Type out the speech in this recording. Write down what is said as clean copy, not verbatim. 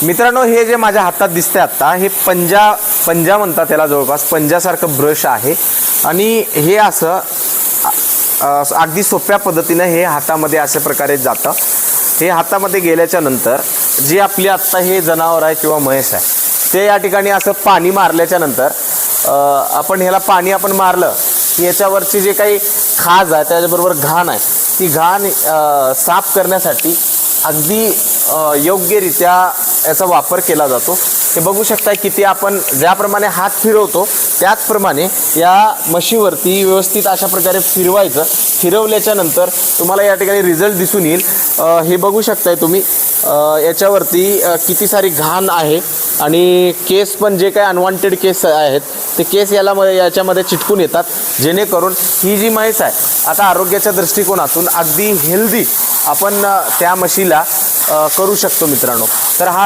मित्रांनो, हे जे माझ्या हातात दिसते आता, हे पंजा म्हणतात त्याला, जवळपास पंजासारखं ब्रश आहे आणि हे असं अगदी सोप्या पद्धतीनं हे हातामध्ये अशा प्रकारे जातं. हे हातामध्ये गेल्याच्या नंतर जे आपली आत्ता हे जनावर आहे किंवा म्हैस आहे ते या ठिकाणी असं पाणी मारल्याच्या नंतर आपण ह्याला पाणी आपण मारलं की याच्यावरची जे काही खाज आहे त्याच्याबरोबर घाण आहे ती घाण साफ करण्यासाठी अगदी योग्यरित्या याचा वापर केला जातो. हे बघू शकता किती आपण ज्याप्रमाणे हात फिरवतो त्याचप्रमाणे या म्हशीवरती व्यवस्थित अशा प्रकारे फिरवायचं. फिरवल्याच्या नंतर तुम्हाला या ठिकाणी रिझल्ट दिसून येईल. हे बघू शकताय तुम्ही याच्यावरती किती सारी घाण आहे आणि केस पण जे काही अनवॉन्टेड केस आहेत ते केस याच्यामध्ये चिटकून येतात, जेणेकरून ही जी म्हैस आहे आता आरोग्याच्या दृष्टिकोनातून अगदी हेल्दी आपण त्या म्हशीला करू शकतो मित्रांनो. तर हा